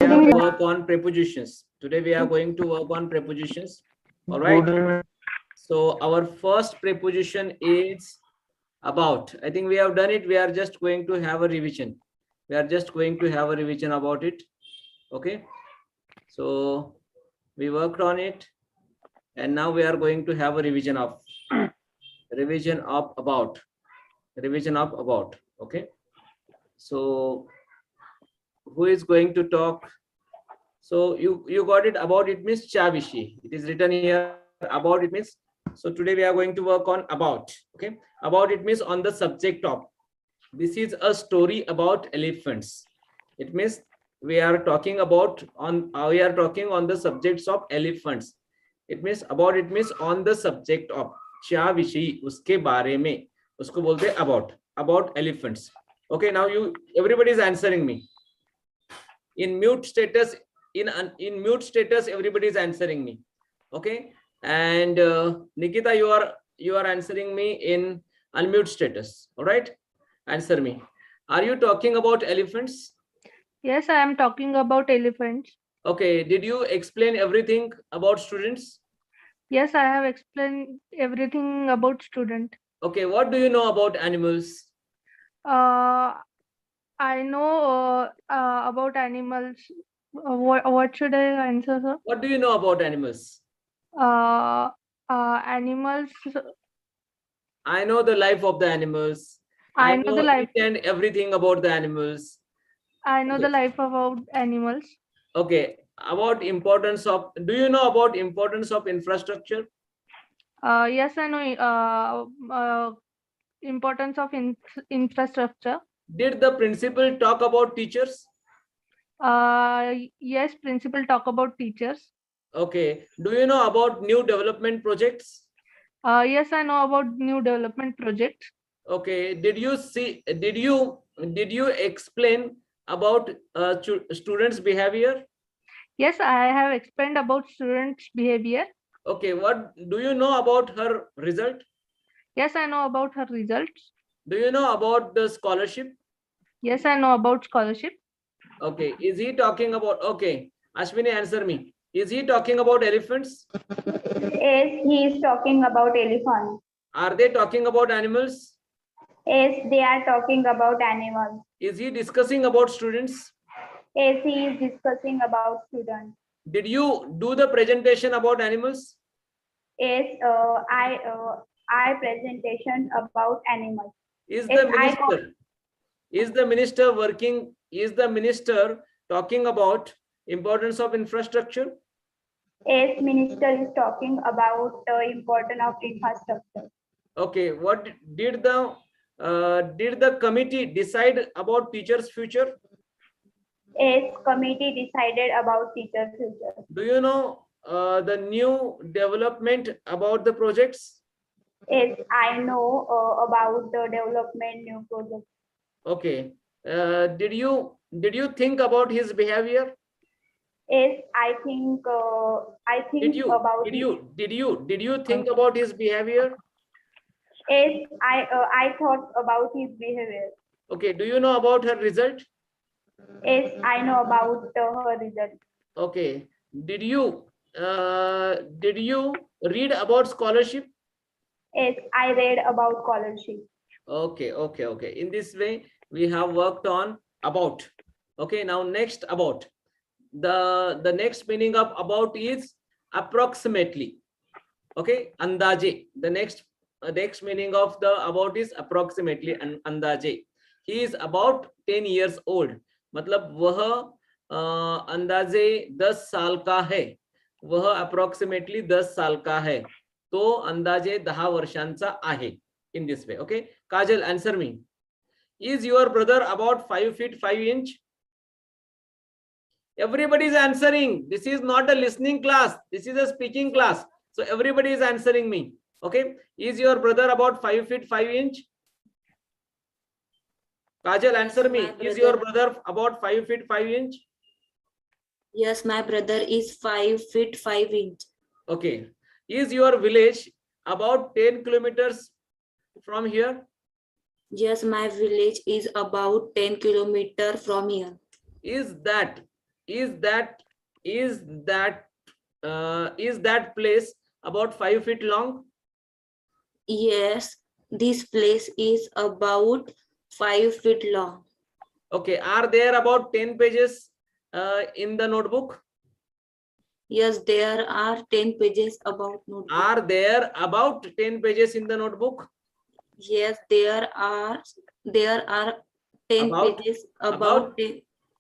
Work on prepositions. Today we are going to work on prepositions. All right. So our first preposition is about. I think we have done it. We are just going to have a revision. We are just going to have a revision about it. Okay. So we worked on it, and now we are going to have a revision of about. Revision of about. Okay. So who is going to talk? So you got it. About it means chavishi. It is written here. About it means. So today we are going to work on about. Okay. About it means on the subject of. This is a story about elephants. It means we are talking about we are talking on the subjects of elephants. It means about it means on the subject of. chavishi uske bare mein. Usko bolte about elephants. Okay. Now everybody is answering me. In mute status, in mute status, everybody is answering me. Okay. And Nikita, you are answering me in unmute status. All right. Answer me. Are you talking about elephants? Yes, I am talking about elephants. Okay. Did you explain everything about students? Yes, I have explained everything about student. Okay. What do you know about animals? I know about animals. What should I answer, sir? What do you know about animals? Animals. I know the life of the animals. I I know know the life. each and everything about the animals. I know Okay. the life about animals. Okay. About importance of. Do you know about importance of infrastructure? Yes, I know importance of infrastructure. Did the principal talk about teachers? Yes, principal talk about teachers. Okay. Do you know about new development projects? Yes, I know about new development projects. Okay. Did you explain about students' behavior? Yes, I have explained about students' behavior. Okay. What do you know about her result? Yes, I know about her results. Do you know about the scholarship? Yes, I know about scholarship. Okay. Is he talking about? Okay. Ashwini, answer me. Is he talking about elephants? Yes, he is talking about elephants. Are they talking about animals? Yes, they are talking about animals. Is he discussing about students? Yes, he is discussing about students. Did you do the presentation about animals? Yes, I presentation about animals. Is Yes, the minister working? Is the minister talking about importance of infrastructure? Yes, minister is talking about the importance of infrastructure. Okay. What did the committee decide about teachers' future? Yes, committee decided about teacher future. Do you know the new development about the projects? Yes, I know about the development new project. Okay. Did you think about his behavior? Yes, I think Did you think about his behavior? Yes, I thought about his behavior. Okay. Do you know about her result? Yes, I know about her result. Okay. Did you read about scholarship? Yes, I read about scholarship. Okay. In this way, we have worked on about. Okay. Now next about. The next meaning of about is approximately. Okay. Andaje. The next meaning of the about is approximately and andaje. He is about 10 years old. मतलब वह अंदाजे 10 साल का है. वह approximately 10 साल का है. तो अंदाजे 10 वर्षांचा आहे. In this way. Okay. Kajal, answer me. Is your brother about 5 feet 5 inch? Everybody is answering. This is not a listening class. This is a speaking class. So everybody is answering me. Okay. Is your brother about 5 feet 5 inch? Kajal, answer me. Is your brother about 5 feet 5 inch? Yes, my brother is 5 feet 5 inch. Okay. Is your village about 10 kilometers from here? Yes, my village is about 10 kilometers from here. Is that is that place about 5 feet long? Yes, this place is about 5 feet long. Okay, are there about 10 pages in the notebook? Yes, there are 10 pages about notebook. Are there about 10 pages in the notebook? Yes, there are 10 About- pages about-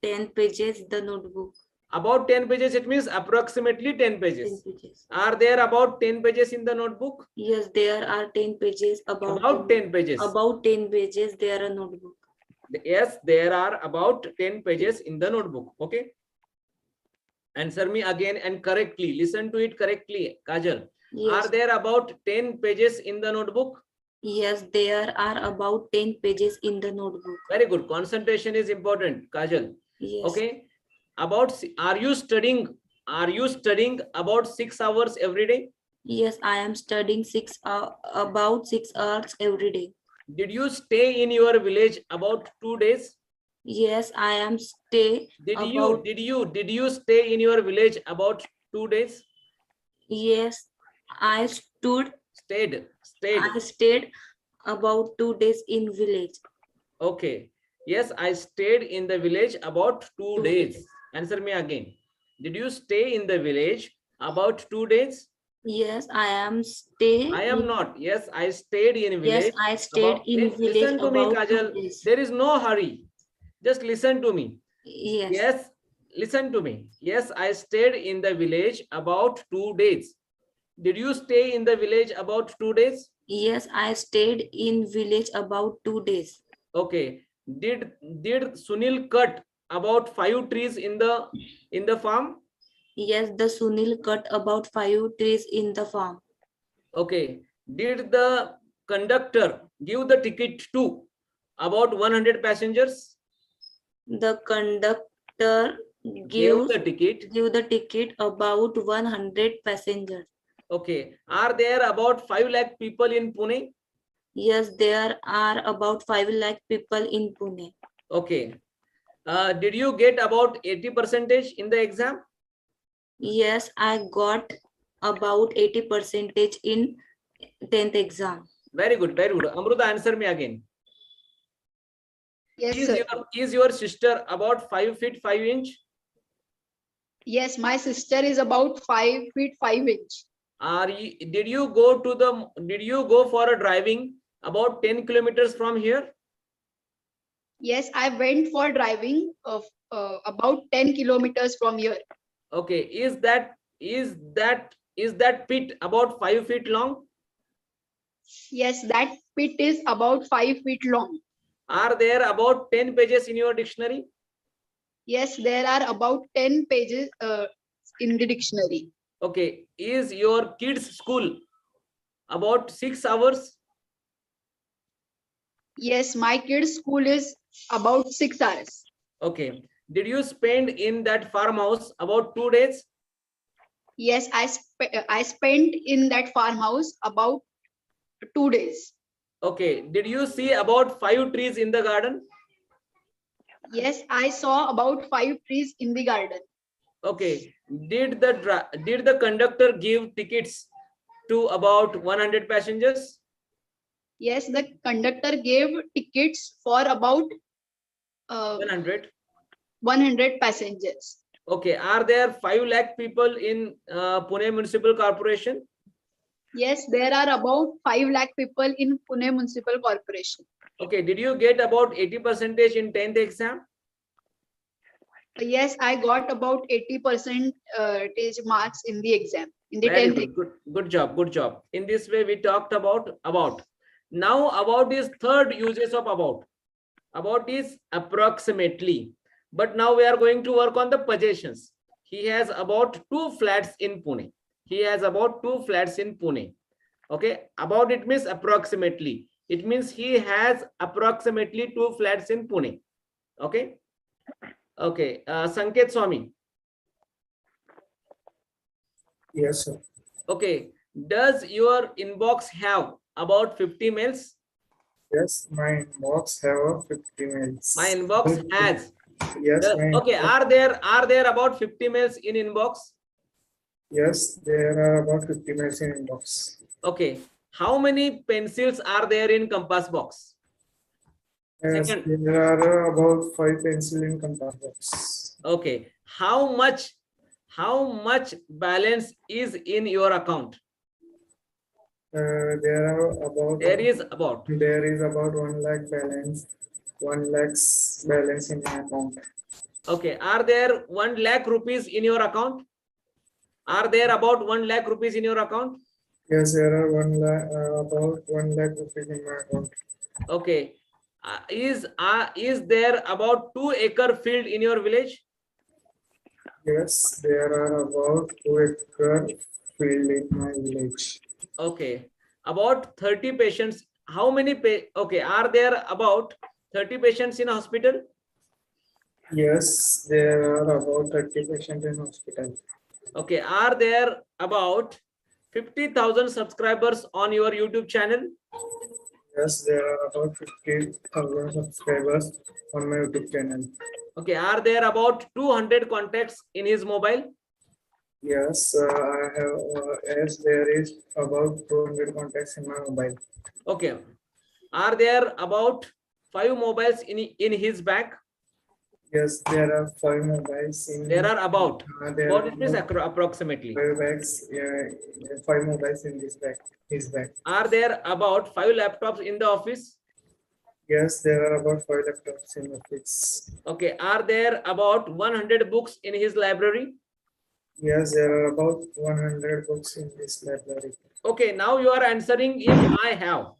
10 pages the notebook. About 10 pages, it means approximately 10 10 pages. pages. Are there about 10 pages in the notebook? Yes, there are 10 pages About 10 pages. about 10 pages there are notebook. Yes, there are about 10 pages in the notebook. Okay. Answer me again and correctly. Listen to it correctly, Kajal. Yes. Are there about 10 pages in the notebook? Yes, there are about 10 pages in the notebook. Very good. Concentration is important, Kajal. Yes. Okay. Are you studying about 6 hours every day? Yes, I am studying about 6 hours every day. Did you stay in your village about 2 days? Yes, I am stay Did about you stay in your village about 2 days? yes, I Stayed. I stayed about 2 days in village. Okay. Yes, I stayed in the village about 2 2 days. days. Answer me again. Did you stay in the village about 2 days? Yes, I am stay. I am not. Yes, I stayed in village. Yes, I stayed in village Listen to me, about 2 Kajal. days. There is no hurry. Just listen to me. Yes. Yes, listen to me. Yes, I stayed in the village about 2 days. Did you stay in the village about 2 days? Yes, I stayed in village about 2 days. Okay. Did Sunil cut about 5 trees in the farm? Yes, the Sunil cut about 5 trees in the farm. Okay. Did the conductor give the ticket to about 100 passengers? The conductor Give gives the ticket. about 100 passengers. Okay. Are there about 5 lakh people in Pune? Yes, there are about 5 lakh people in Pune. Okay. Did you get about 80% in the exam? Yes, I got about 80% in 10th exam. Very good. Very good. Amruta, answer me again. Yes, sir. Is your sister about 5 feet 5 inch? Yes, my sister is about 5 feet 5 inch. Did you go for a driving about 10 kilometers from here? Yes, I went for driving of about 10 kilometers from here. Okay. Is that pit about 5 feet long? Yes, that pit is about 5 feet long. Are there about 10 pages in your dictionary? Yes, there are about 10 pages in the dictionary. Okay. Is your kids' school about 6 hours? Yes, my kids' school is about 6 hours. Okay. Did you spend in that farmhouse about 2 days? Yes, I spent in that farmhouse about 2 days. Okay. Did you see about 5 trees in the garden? Yes, I saw about 5 trees in the garden. Okay. Did the conductor give tickets to about 100 passengers? Yes, the conductor gave tickets for about 100. 100 passengers. Okay. Are there 5 lakh people in Pune Municipal Corporation? Yes, there are about 5 lakh people in Pune Municipal Corporation. Okay. Did you get about 80% in 10th exam? Yes, I got about 80% marks in the exam, in the Very 10th. good. Good job. Good job. In this way, we talked about. Now, about is third uses of about. About is approximately. But now we are going to work on the possessions. He has about 2 flats in Pune. He has about 2 flats in Pune. Okay. About it means approximately. It means he has approximately 2 flats in Pune. Okay. Okay. Sanket Swami. Yes, sir. Okay. Does your inbox have about 50 mails? Yes, my inbox have a 50 mails. My inbox has Yes, my Okay, are there about 50 mails in inbox? yes, there are about 50 mails in inbox. Okay, how many pencils are there in compass box? Yes, Second. there are about 5 pencil in compass box. Okay, how much balance is in your account? There are about There is about. there is about 1 lakh balance, 1 lakh's balance in my account. Okay, are there 1 lakh rupees in your account? Are there about 1 lakh rupees in your account? Yes, there are 1 lakh, about 1 lakh rupees in my account. Okay, is there about 2-acre field in your village? Yes, there are about 2 acre field in my village. Okay, about 30 patients. How many okay, are there about 30 patients in a hospital? Yes, there are about 30 patients in hospital. Okay, are there about 50,000 subscribers on your YouTube channel? Yes, there are about 50,000 subscribers on my YouTube channel. Okay, are there about 200 contacts in his mobile? Yes, I have. Yes, there is about 200 contacts in my mobile. Okay, are there about 5 mobiles in his bag? Yes, there are 5 mobiles in. There are about. There What are it means about approximately. 5 bags. 5 mobiles in this bag. His bag. Are there about 5 laptops in the office? Yes, there are about 5 laptops in office. Okay, are there about 100 books in his library? Yes, there are about 100 books in this library. Okay, now you are answering in I have.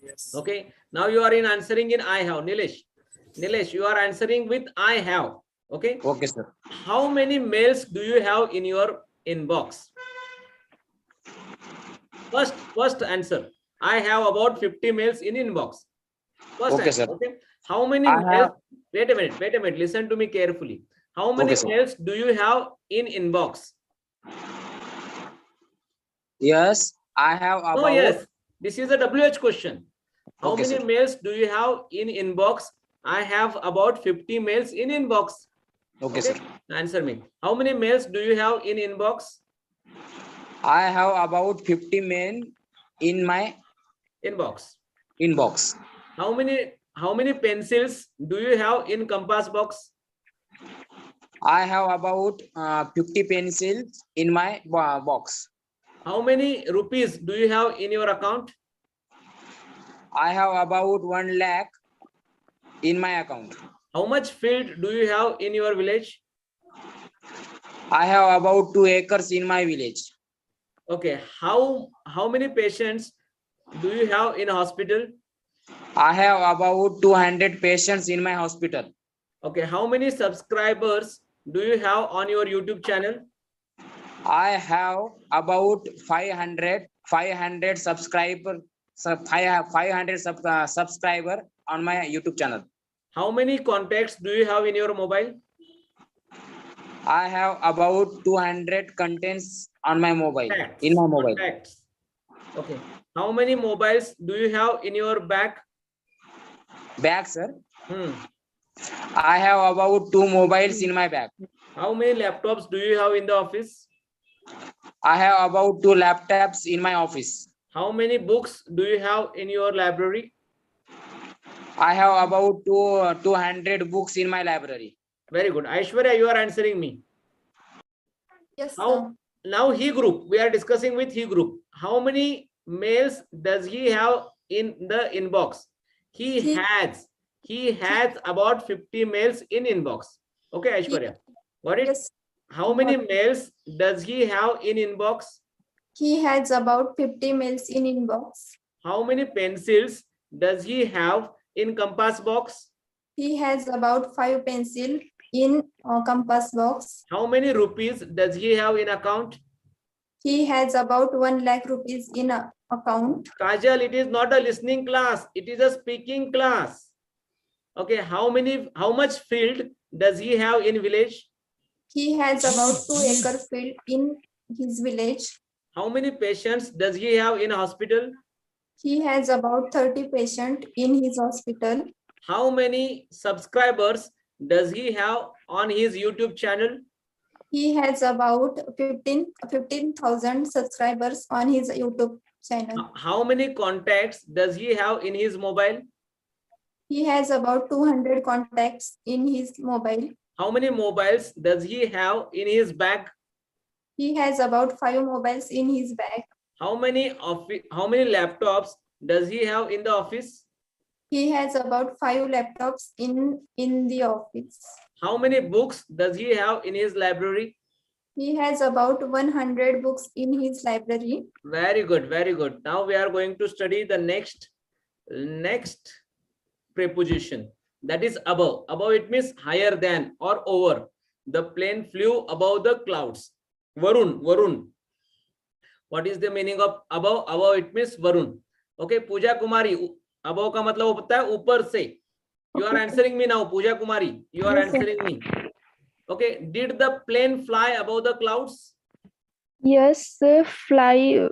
Yes. Okay, now you are in answering in I have. Nilesh, you are answering with I have. Okay. Okay, sir. How many mails do you have in your inbox? First answer. I have about 50 mails in inbox. First Okay, answer, sir. okay. How many I mails? have- Wait a minute. Listen to me carefully. How many Okay, sir. mails do you have in inbox? Yes, I have about. Oh yes, this is a WH question. How Okay, many sir. mails do you have in inbox? I have about 50 mails in inbox. Okay, sir. Answer me. How many mails do you have in inbox? I have about 50 men in my Inbox. inbox. How many pencils do you have in compass box? I have about 50 pencils in my box. How many rupees do you have in your account? I have about 1 lakh in my account. How much field do you have in your village? I have about 2 acres in my village. Okay, how many patients do you have in a hospital? I have about 200 patients in my hospital. Okay, how many subscribers do you have on your YouTube channel? I have about 500 subscriber. I have 500 subscriber on my YouTube channel. How many contacts do you have in your mobile? I have about 200 contents on my mobile. Contacts. In my mobile. Contacts. Okay. How many mobiles do you have in your bag? Bag, sir. Hmm. I have about 2 mobiles in my bag. How many laptops do you have in the office? I have about 2 laptops in my office. How many books do you have in your library? I have about 200 books in my library. Very good. Aishwarya, you are answering me. Yes, How now he group, we are discussing with he group. How many mails does he have in the inbox? He has about 50 mails in inbox. Okay, Aishwarya. Got it? Yes, How many mails does he have in inbox? he has about 50 mails in inbox. How many pencils does he have in compass box? He has about 5 pencil in compass box. How many rupees does he have in account? He has about 1 lakh rupees in account. Kajal, it is not a listening class. It is a speaking class. Okay, how much field does he have in village? He has about 2 acre field in his village. How many patients does he have in hospital? He has about 30 patients in his hospital. How many subscribers does he have on his YouTube channel? He has about 15,000 subscribers on his YouTube channel. How many contacts does he have in his mobile? He has about 200 contacts in his mobile. How many mobiles does he have in his bag? He has about 5 mobiles in his bag. How many laptops does he have in the office? He has about 5 laptops in the office. How many books does he have in his library? He has about 100 books in his library. Very good, very good. Now we are going to study the next preposition, that is above. Above, it means higher than or over. The plane flew above the clouds. Varun. What is the meaning of above? Above, it means Varun. Okay, Pooja Kumari, above का मतलब वो पता है ऊपर से. You are answering me now, Pooja Kumari. You are Yes, sir. answering me. Okay, did the plane fly above the clouds? Yes, fly.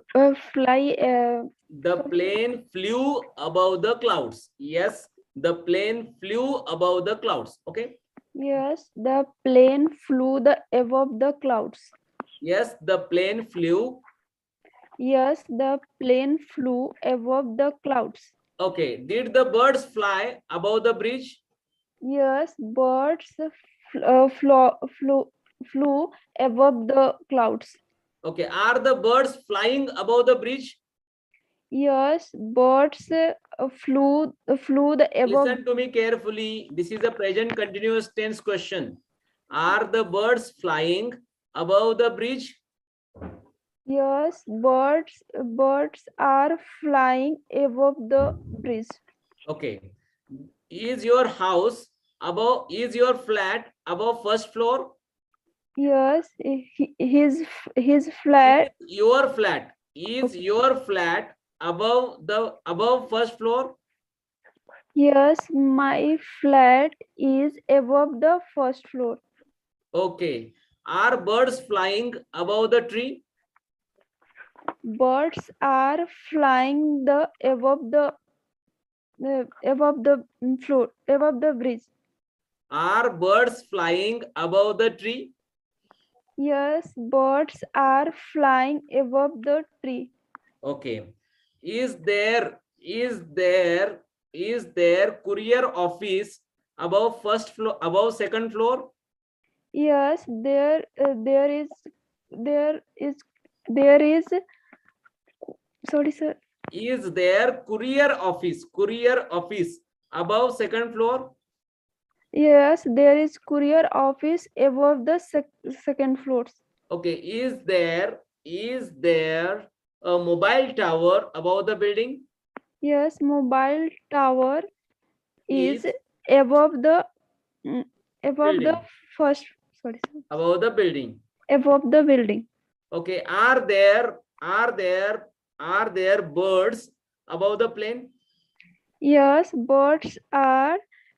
The plane flew above the clouds. Yes, the plane flew above the clouds. Okay. Yes, the plane flew above the clouds. Yes, the plane flew. Yes, the plane flew above the clouds. Okay. Did the birds fly above the bridge? Yes, birds flew above the clouds. Okay. Are the birds flying above the bridge? Yes, birds flew above. Listen to me carefully. This is a present continuous tense question. Are the birds flying above the bridge? Yes, birds are flying above the bridge. Okay. Is your house above? Is your flat above first floor? Yes, his flat. Your flat. Is your flat above first floor? Yes, my flat is above the first floor. Okay. Are birds flying above the tree? Birds are flying above the floor, above the bridge. Are birds flying above the tree? Yes, birds are flying above the tree. Okay. Is there courier office above first floor, above second floor? Yes, there is. Sorry, sir. Is there courier office above second floor? Yes, there is courier office above the second floors. Okay. Is there a mobile tower above the building? Yes, mobile tower is Is above the building. first. Sorry, sir. Above the building. Above the building. Okay. Are there birds above the plane? Yes, birds are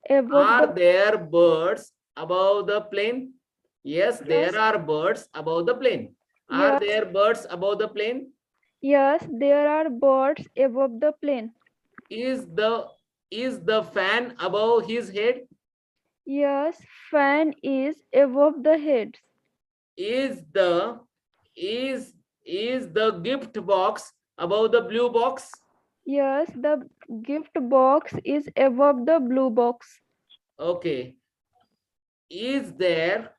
above Are the. there birds above the plane? Yes, there are birds above the plane. Are Yes. there birds above the plane? Yes, there are birds above the plane. Is the fan above his head? Yes, fan is above the head. Is the gift box above the blue box? Yes, the gift box is above the blue box. Okay. Is there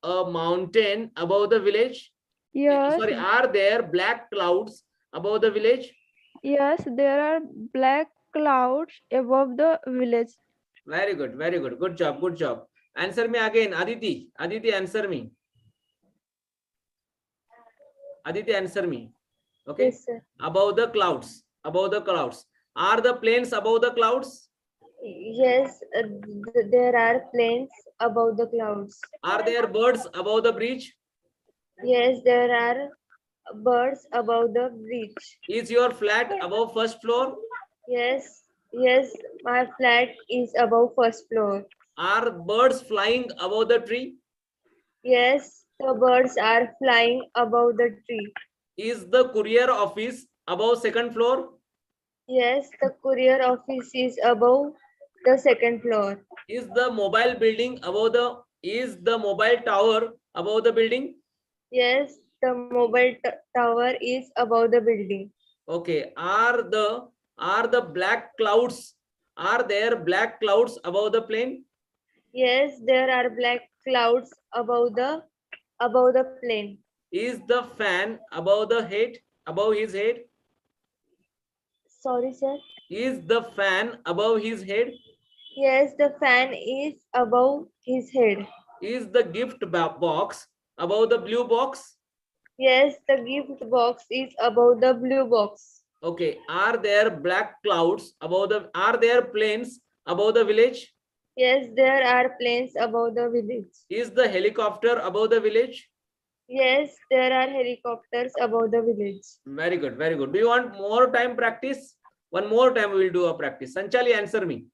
a mountain above the village? Yes, Sorry, are there black clouds above the village? yes, there are black clouds above the village. Very good, very good. Good job, good job. Answer me again, Aditi. Aditi, answer me. Aditi, answer me. Okay. Yes, sir. Above the clouds. Above the clouds. Are the planes above the clouds? Yes, there are planes above the clouds. Are there birds above the bridge? Yes, there are birds above the bridge. Is your flat above first floor? Yes, my flat is above first floor. Are birds flying above the tree? Yes, the birds are flying above the tree. Is the courier office above second floor? Yes, the courier office is above The second floor. Is the mobile building above the, is the mobile tower above the building? Yes, the mobile tower is above the building. Okay. Are the black clouds, are there black clouds above the plane? Yes, there are black clouds above the plane. Is the fan above the head, above his head? Sorry, sir. Is the fan above his head? Yes, the fan is above his head. Is the gift box above the blue box? Yes, the gift box is above the blue box. Okay. Are there black clouds above the, are there planes above the village? Yes, there are planes above the village. Is the helicopter above the village? Yes, there are helicopters above the village. Very good, very good. Do you want more time practice? One more time we will do a practice. Sanchali, answer me.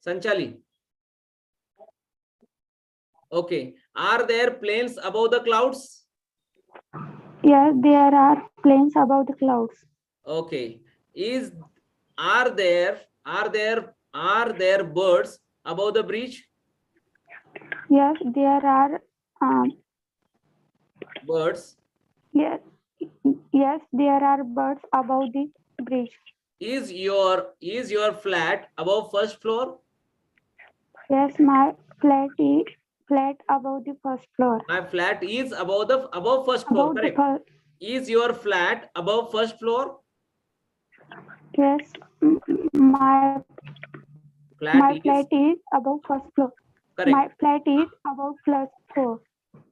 Sanchali. Okay. Are there planes above the clouds? Yes, there are planes above the clouds. Okay. Are there birds above the bridge? Yes, there are Birds. yes, yes, there are birds above the bridge. Is your flat above first floor? Yes, my flat is flat above the first floor. My flat is above first floor, Above the correct? first, Is your flat above first floor? yes, my Flat flat is is above first floor. correct. My flat is above first floor.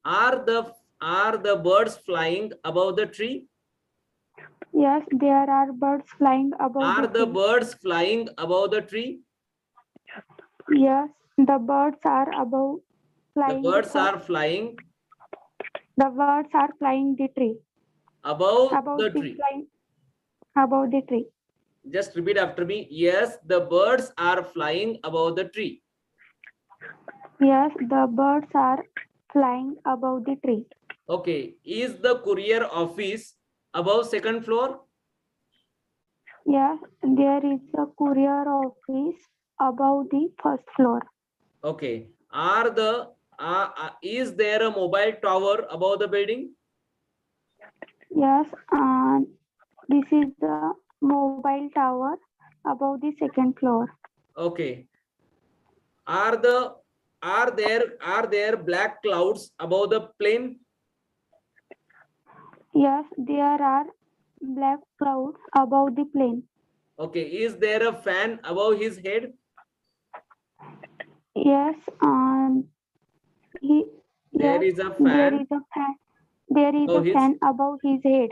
Are the birds flying above the tree? Yes, there are birds flying above Are the tree. birds flying above the tree? Yes, the birds are above The flying. birds are flying The birds are flying the tree. above Above the the tree. flying above the tree. Just repeat after me. Yes, the birds are flying above the tree. Yes, the birds are flying above the tree. Okay. Is the courier office above second floor? Yes, there is a courier office above the first floor. Okay. Is there a mobile tower above the building? Yes, and this is the mobile tower above the second floor. Okay. Are there black clouds above the plane? Yes, there are black clouds above the plane. Okay. Is there a fan above his head? Yes, and There yes, is a there fan is a fan. There is above a his. fan above his head.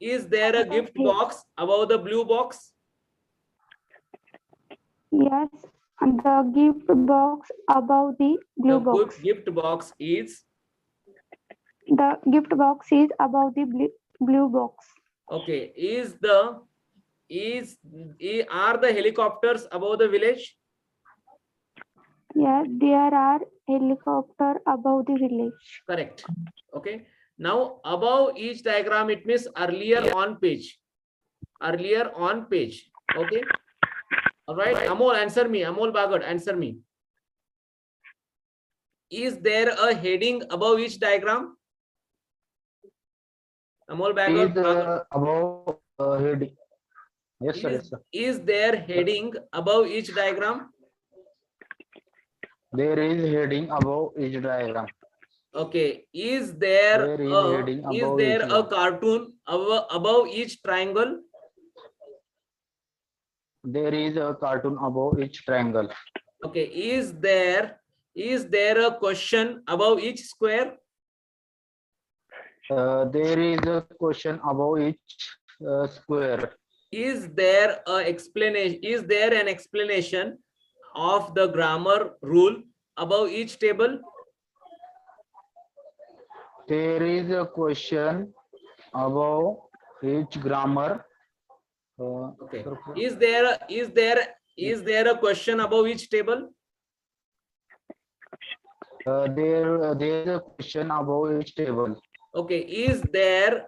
Is there a gift head. box above the blue box? Yes, and the gift box above the blue The box. gift box is. The gift box is above the blue box. Okay. Are the helicopters above the village? Yes, there are helicopter above the village. Correct. Okay. Now above each diagram, it means earlier on page. Earlier on page. Okay. All right. Amol, answer me. Amol Bagad, answer me. Is there a heading above each diagram? Amol Bagad. Above heading. Yes, sir. Yes, sir. Is there heading above each diagram? There is heading above each diagram. Okay. Is there There is a, heading is above there each a one. cartoon above each triangle? There is a cartoon above each triangle. Okay. Is there a question above each square? There is a question above each square. Is there a explanation? Is there an explanation of the grammar rule above each table? There is a question above each grammar. Okay. Is there a question above each table? There is a question above each table. Okay. Is there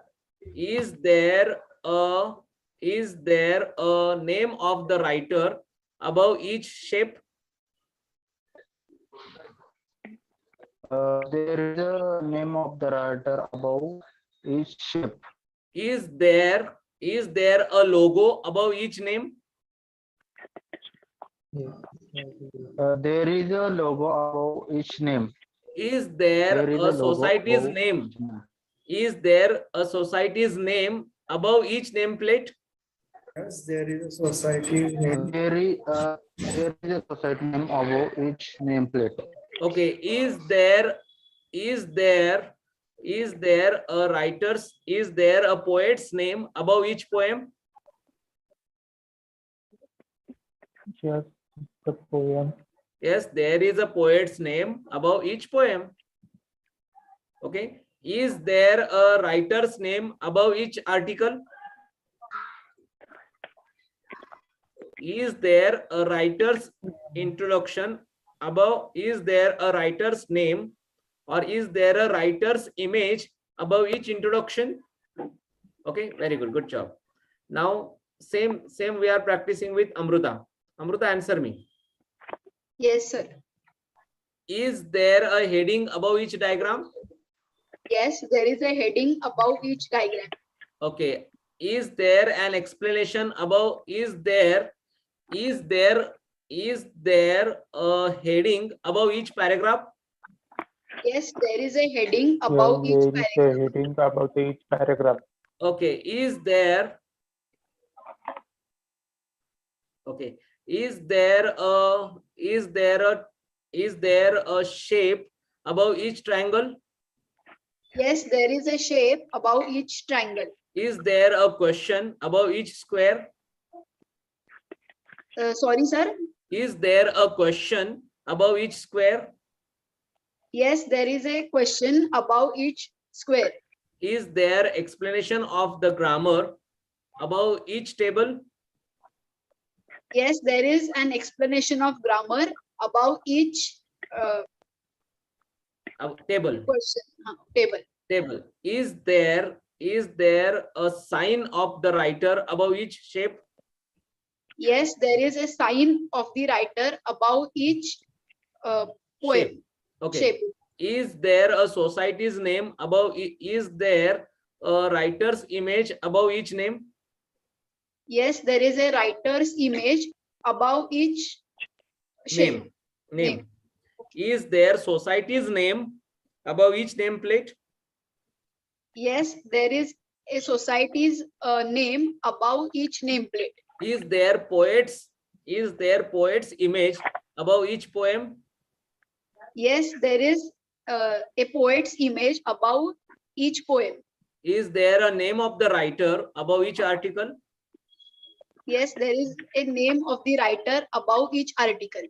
a name of the writer above each shape? There is a name of the writer above each ship. Is there a logo above each name? There is a logo above each name. Is there There is a a logo society's above name? each name. Is there a society's name above each nameplate? Yes, there is a society's name. There is a society name above each nameplate. Okay, is there a poet's name above each poem? Just the poem. Yes, there is a poet's name above each poem. Okay, is there a writer's name above each article? Is there a writer's introduction above? Is there a writer's name or is there a writer's image above each introduction? Okay, very good, good job. Now same we are practicing with Amruta. Amruta, answer me. Yes, sir. Is there a heading above each diagram? Yes, there is a heading above each diagram. Okay, is there an explanation above? Is there a heading above each paragraph? Yes, there is a heading Yeah, above each there is paragraph. a heading about each paragraph. Okay, is there a shape above each triangle? Yes, there is a shape above each triangle. Is there a question above each square? Sorry, sir. Is there a question above each square? Yes, there is a question above each square. Is there explanation of the grammar above each table? Yes, there is an explanation of grammar above each Table. question table. Table. Is there a sign of the writer above each shape? Yes, there is a sign of the writer above each poem. Shape. Okay. Shape. Is there a society's name above? Is there a writer's image above each name? Yes, there is a writer's image above each shape. Name. Is there society's name above each nameplate? Yes, there is a society's name above each nameplate. Is there poet's image above each poem? Yes, there is a poet's image above each poem. Is there a name of the writer above each article? Yes, there is a name of the writer above each article.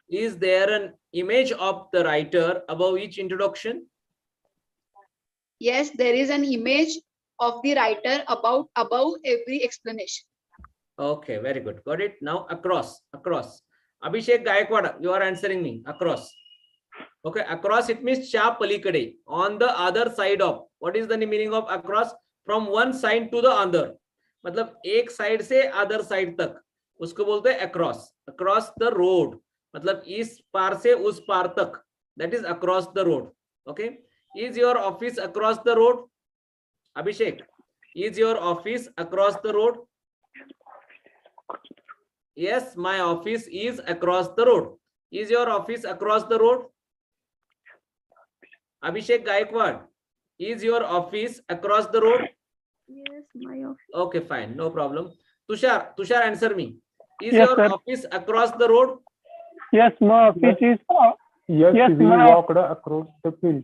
Is there an image of the writer above each introduction? Yes, there is an image of the writer above every explanation. Okay, very good. Got it. Now across. Abhishek Gaikwad, you are answering me. Across. Okay, across it means cha palikade, on the other side of. What is the meaning of across? From one side to the other. मतलब एक side से other side तक, उसको बोलते हैं across the road. मतलब इस पार से उस पार तक, that is across the road. Okay, is your office across the road? Abhishek, is your office across the road? Yes, my office is across the road. Is your office across the road? Abhishek Gaikwad, is your office across the road? Yes, my office. Okay, fine, no problem. Tushar, answer me. Is Yes, your sir. office across the road? Yes, my office is. Yes, we walked across the field.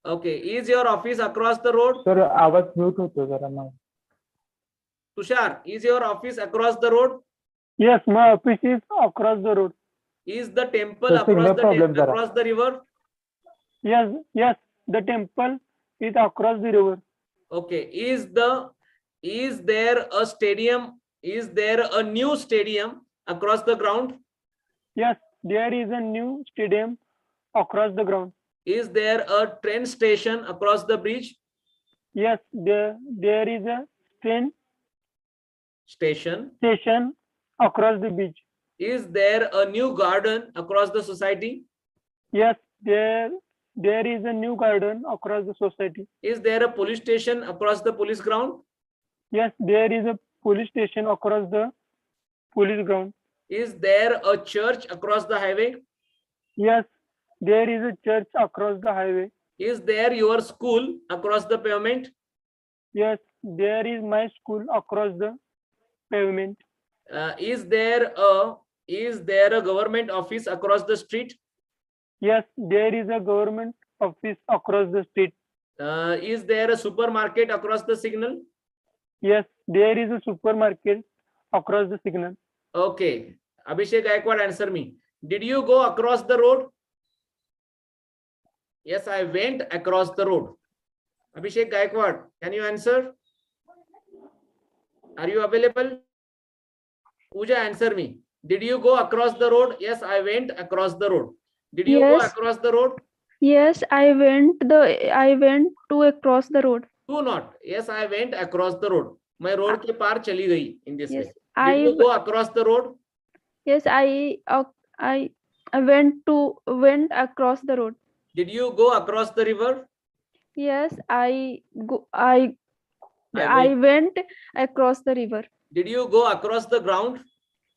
Okay, is your office across the road? Sir, आवाज mute होतो जरा ना. Tushar, is your office across the road? Yes, my office is across the road. Is the temple Sir, signal across problem zara. across the river? Yes, the temple is across the river. Okay, is there a stadium? Is there a new stadium across the ground? Yes, there is a new stadium across the ground. Is there a train station across the bridge? Yes, there is a train Station. across the beach. Is there a new garden across the society? Yes, there there is a new garden across the society. Is there a police station across the police ground? Yes, there is a police station across the police ground. Is there a church across the highway? Yes, there is a church across the highway. Is there your school across the pavement? Yes, there is my school across the pavement. Is there a government office across the street? Yes, there is a government office across the street. Is there a supermarket across the signal? Yes, there is a supermarket across the signal. Okay, Abhishek Gaikwad, answer me. Did you go across the road? Yes, I went across the road. Abhishek Gaikwad, can you answer? Are you available? Pooja, answer me. Did you go across the road? Yes, I went across the road. Did you go Yes. across the road? Yes, I went to across the road. Do not. Yes, I went across the road. मैं road के पार चली गई in this way. Yes, Did you go across the road? yes, I went across the road. Did you go across the river? Yes, I went. went across the river. Did you go across the ground?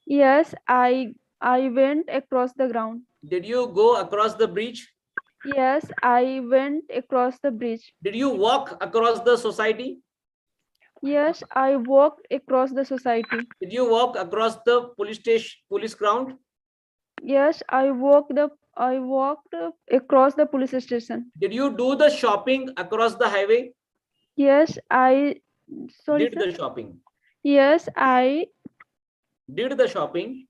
Yes, I went across the ground. Did you go across the bridge? Yes, I went across the bridge. Did you walk across the society? Yes, I walked across the society. Did you walk across the police station, police ground? Yes, I walked across the police station. Did you do the shopping across the highway? Yes, sorry, Did sir. the shopping? Yes, I Did the shopping?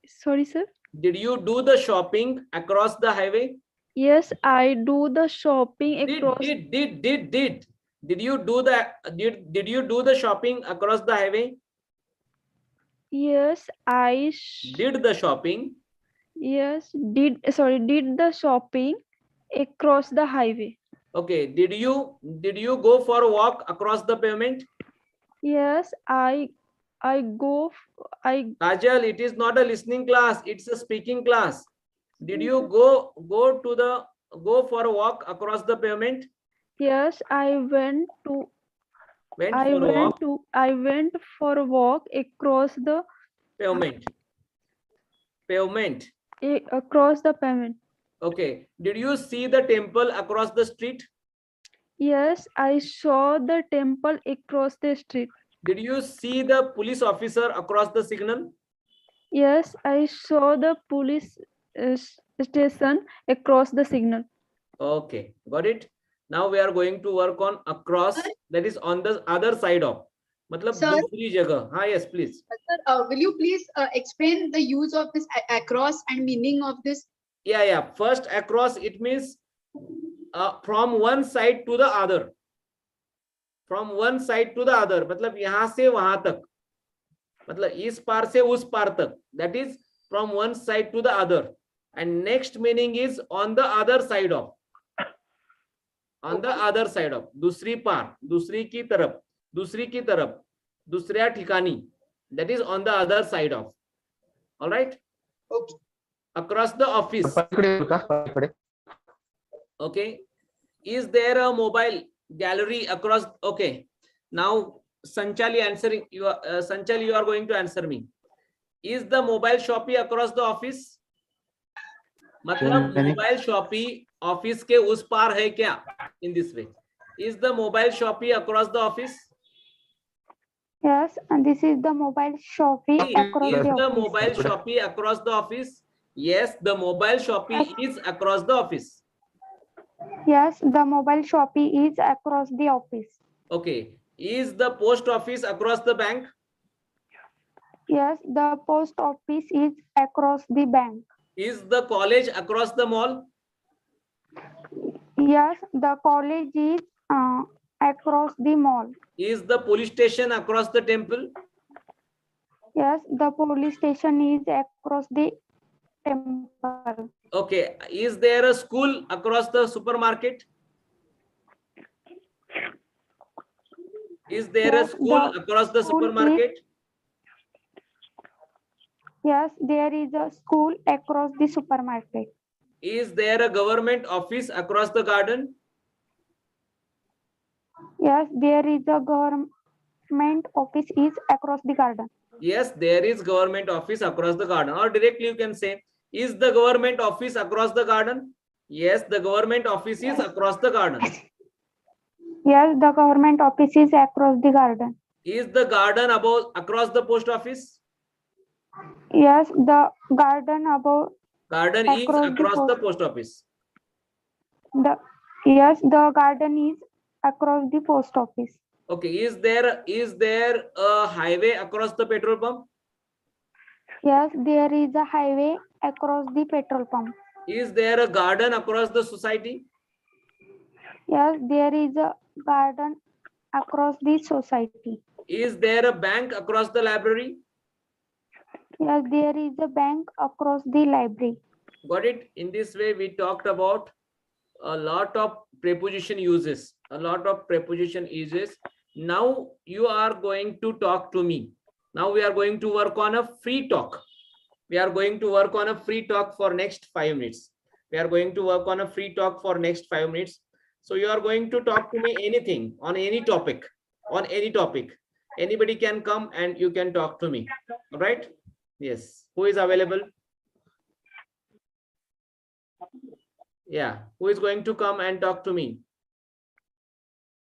sorry, sir. Did you do the shopping across the highway? Yes, I do the shopping across. Did you do did you do the shopping across the highway? Yes, Did the shopping? yes, did the shopping across the highway. Okay. Did you go for a walk across the pavement? Yes, I Kajal, it is not a listening class, it's a speaking class. Did you go for a walk across the pavement? yes, I went for a walk across the Pavement. across the pavement. Okay. Did you see the temple across the street? Yes, I saw the temple across the street. Did you see the police officer across the signal? Yes, I saw the police station across the signal. Okay, got it. Now we are going to work on across, that is on the other side of. मतलब Sir? दूसरी जगह. हाँ, yes, please. Sir, will you please explain the use of this across and meaning of this? Yeah. First, across, it means from one side to the other. From one side to the other. मतलब यहाँ से वहां तक. मतलब इस पार से उस पार तक. That is from one side to the other. And next meaning is on the other side of. On the other side of. दूसरी पार, दूसरी की तरफ, दूसऱ्या ठिकाणी. That is on the other side of. All right. Okay. Across the office. Okay. Is there a mobile gallery across? Okay. Now Sanchali answering you. Sanchali, you are going to answer me. Is the mobile Shopee across the office? मतलब mobile Shopee office के उस पार है क्या? In this way. Is the mobile Shopee across the office? Yes, and this is the mobile Shopee across Is the the office. mobile Shopee across the office? Yes, the mobile Shopee is across the office. Yes, the mobile Shopee is across the office. Okay. Is the post office across the bank? Yes, the post office is across the bank. Is the college across the mall? Yes, the college is across the mall. Is the police station across the temple? Yes, the police station is across the temple. Okay. Is there a school across the supermarket? Is there a Yes, school the across the school is- supermarket? Yes, there is a school across the supermarket. Is there a government office across the garden? Yes, there is a government office is across the garden. Yes, there is government office across the garden. Or directly you can say, is the government office across the garden? Yes, the government office is across the garden. Yes, the government office is across the garden. Is the garden above across the post office? Yes, the garden above Garden is Across the across the post- post office. the garden is across the post office. Okay, is there a highway across the petrol pump? Yes, there is a highway across the petrol pump. Is there a garden across the society? Yes, there is a garden across the society. Is there a bank across the library? Yes, there is a bank across the library. Got it? In this way, we talked about a lot of preposition uses. Now you are going to talk to me. Now we are going to work on a free talk. For next 5 minutes. So you are going to talk to me anything on any topic. Anybody can come and you can talk to me. All right? Yes. Who is available? Yeah. Who is going to come and talk to me?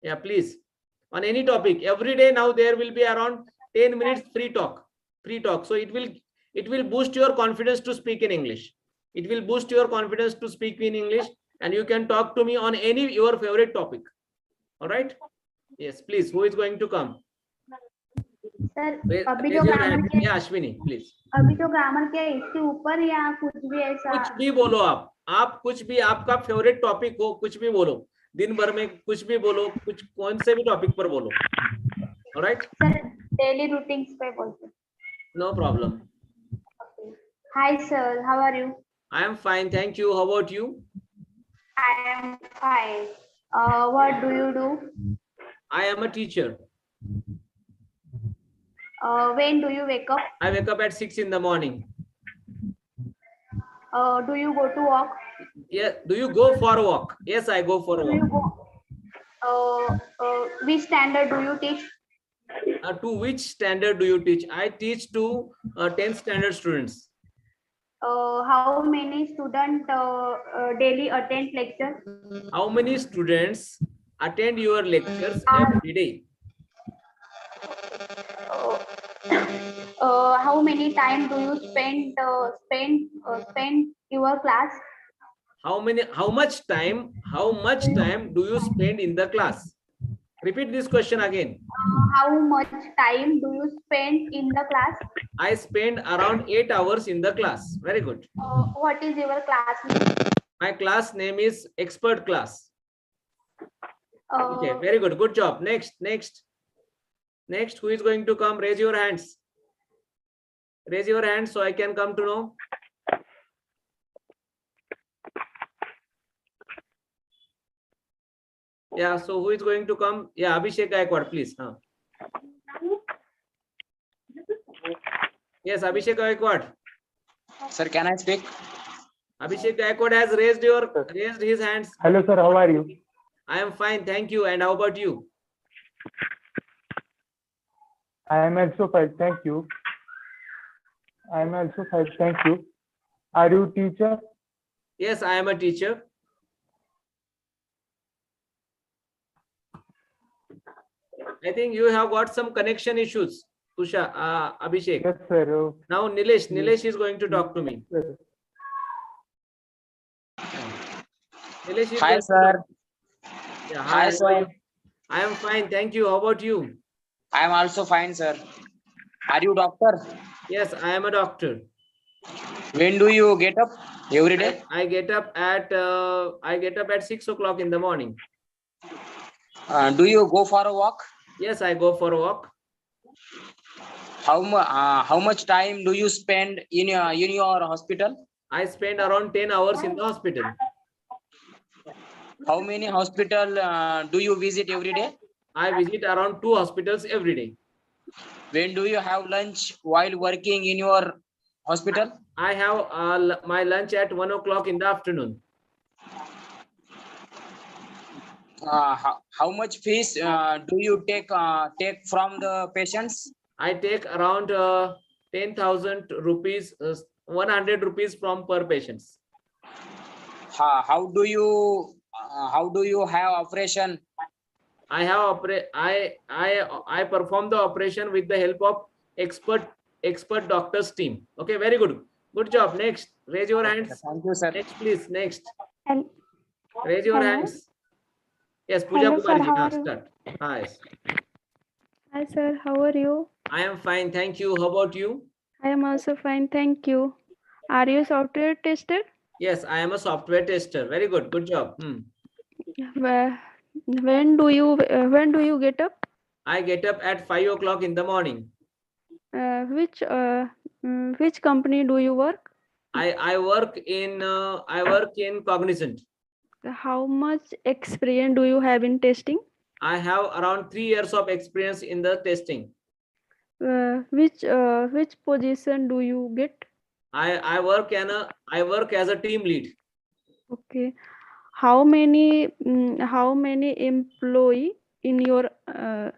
Yeah, please. On any topic. Every day now there will be around 10 minutes free talk. So it will boost your confidence to speak in English. And you can talk to me on any your favorite topic. All right? Yes, please. Who is going to come? Sir Raise अभी your जो grammar hand. के Yeah, Ashwini, please. अभी जो grammar के इसके ऊपर या कुछ भी ऐसा कुछ भी बोलो आप कुछ भी आपका फेवरेट टॉपिक हो, कुछ भी बोलो, दिन भर में कुछ भी बोलो, कुछ कौन से भी टॉपिक पर बोलो. ऑलराइट सर डेली रूटीन्स पे बोलते. No problem. Hi sir, how are you? I am fine, thank you. How about you? I am fine. What do you do? I am a teacher. When do you wake up? I wake up at 6 in the morning. Do you go to walk? Yeah. Do you go for a walk? Yes, I go for a Do you walk. go? Which standard do you teach? To which standard do you teach? I teach to 10th standard students. How many students daily attend lecture? How many students attend your lectures every day? How many time do you spend your class? How much time do you spend in the class? Repeat this question again. How much time do you spend in the class? I spend around 8 hours in the class. Very good. What is your class name? My class name is expert class. Okay, Uh, very good. Good job. Next. Who is going to come? Raise your hands. Raise your hands so I can come to know. Yeah, so who is going to come? Yeah, Abhishek Gaikwad, please. Yes, Abhishek Gaikwad. Sir, can I speak? Abhishek Gaikwad has raised his hands. Hello, sir. How are you? I am fine, thank you. And how about you? I am also fine. Thank you. I am also fine. Thank you. Are you teacher? Yes, I am a teacher. I think you have got some connection issues, Abhishek. Yes, sir. Now Nilesh is going to talk to me. Sir. Nilesh is Hi, going to sir. talk. Yeah, Hi, how are sir. you? I am fine, thank you. How about you? I am also fine, sir. Are you doctor? Yes, I am a doctor. When do you get up? Every day? I get up at 6 o'clock in the morning. Do you go for a walk? Yes, I go for a walk. How much time do you spend in your hospital? I spend around 10 hours in the hospital. How many hospital do you visit every day? I visit around 2 hospitals every day. When do you have lunch while working in your hospital? I have my lunch at 1 o'clock in the afternoon. How much fees do you take from the patients? I take around 10,000 rupees, 100 rupees from per patients. How do you have operation? I have I perform the operation with the help of expert doctors team. Okay, very good. Good job. Next, raise your hands. Thank you, sir. Next, please. Next, Hel- raise your Hello. hands. Yes, Pooja Hello, sir. Kumari ji. How Huh, are you? start. Hi. Hi sir, how are you? I am fine. Thank you. How about you? I am also fine, thank you. Are you software tester? Yes, I am a software tester. Very good. Good job. When do you get up? I get up at 5 o'clock in the morning. Which company do you work? I work in Cognizant. How much experience do you have in testing? I have around 3 years of experience in the testing. Which position do you get? I work as a team lead. Okay. How many employee in your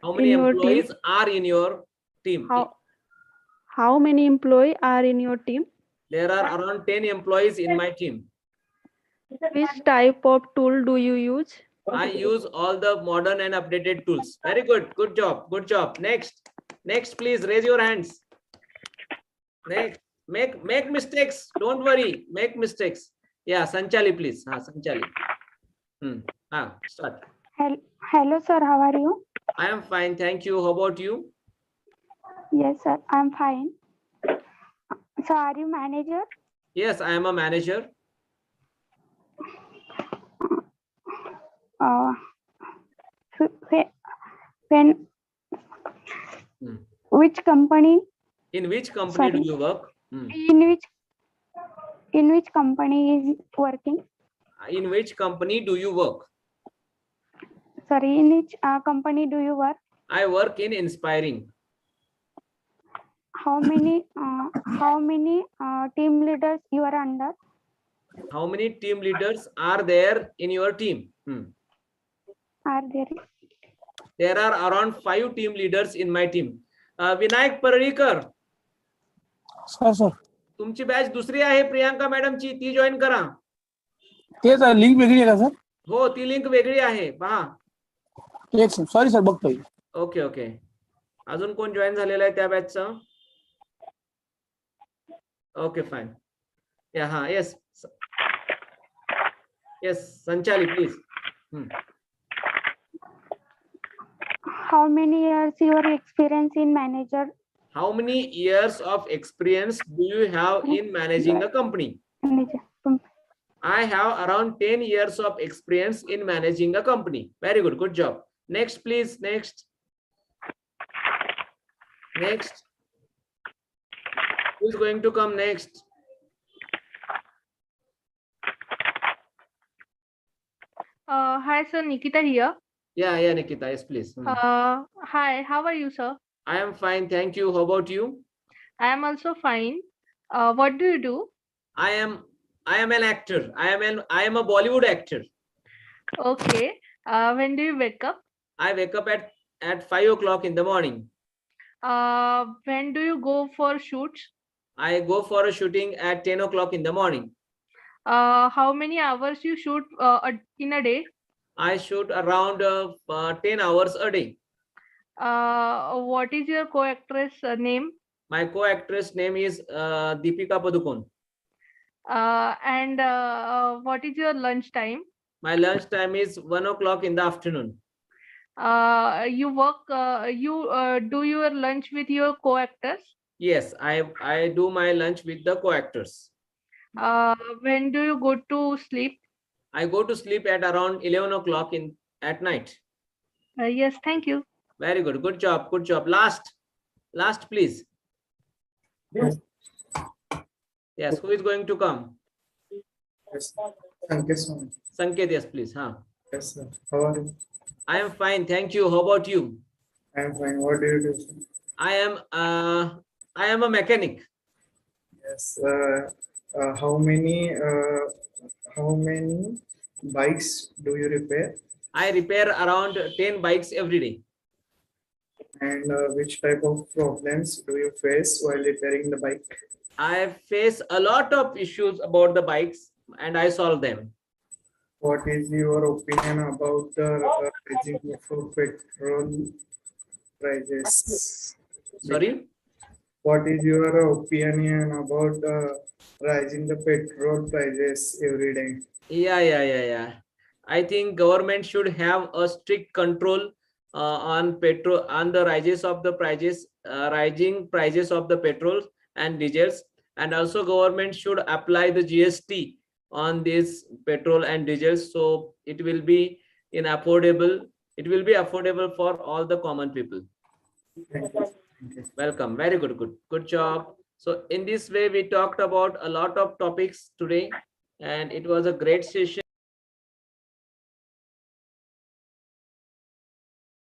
How many in your employees team? are in your team? How many employee are in your team? There are around 10 employees in my team. Which type of tool do you use? I use all the modern and updated tools. Very good. Good job. Good job. Next, please raise your hands. Next, make mistakes. Don't worry. Make mistakes. Yeah, Sanchali, please. Sanchali. Start. Hello, sir. How are you? I am fine. Thank you. How about you? Yes, sir. I'm fine. So, are you manager? Yes, I am a manager. When which company? In which company do you work? In which company is working? In which company do you work? Sorry, in which company do you work? I work in Inspiring. How many team leaders you are under? How many team leaders are there in your team? Are there? There are around 5 team leaders in my team. Vinayak Parrikar. Sir तुमची batch दुसरी आहे प्रियांका मॅडमची, ती join करा. तेच link वेगळी आहे का sir? हो, ती लिंक वेगळी आहे पहा. एक सॉरी सर बघतोय. Okay okay. अजून कोण जॉईन झालेला आहे त्या बॅचचा? Okay fine. Yes Sanchali please. How many years your experience in manager? How many years of experience do you have in managing a company? I have around 10 years of experience in managing a company. Very good. Good job. Next, please. Next. Who is going to come next? Hi, sir. Nikita here. Yeah, Nikita. Yes, please. Hi, how are you, sir? I am fine. Thank you. How about you? I am also fine. What do you do? I am an actor. I am a Bollywood actor. Okay. When do you wake up? I wake up at 5 o'clock in the morning. When do you go for shoots? I go for a shooting at 10 o'clock in the morning. How many hours you shoot in a day? I shoot around 10 hours a day. What is your co-actress name? My co-actress name is Deepika Padukone. And what is your lunch time? My lunch time is 1 o'clock in the afternoon. You do your lunch with your co-actors? Yes, I do my lunch with the co-actors. When do you go to sleep? I go to sleep at around 11 o'clock at night. Yes, thank you. Very good. Good job. Good job. Last, please. Yes, who is going to come? Yes. Thank you so much. Sanket, yes, please. Yes, sir. How are you? I am fine. Thank you. How about you? I am fine. What do you do, sir? I am a mechanic. Yes. How many bikes do you repair? I repair around 10 bikes every day. And which type of problems do you face while repairing the bike? I face a lot of issues about the bikes and I solve them. What is your opinion about the rising of petrol prices? Sorry? What is your opinion about rising the petrol prices every day? Yeah. I think government should have a strict control on petrol, on the rises of the prices, rising prices of the petrol and diesels, and also government should apply the GST on this petrol and diesels, so it will be affordable. It will be affordable for all the common people. Thank you. Thank you. Welcome. Very good job. So in this way, we talked about a lot of topics today, and it was a great session.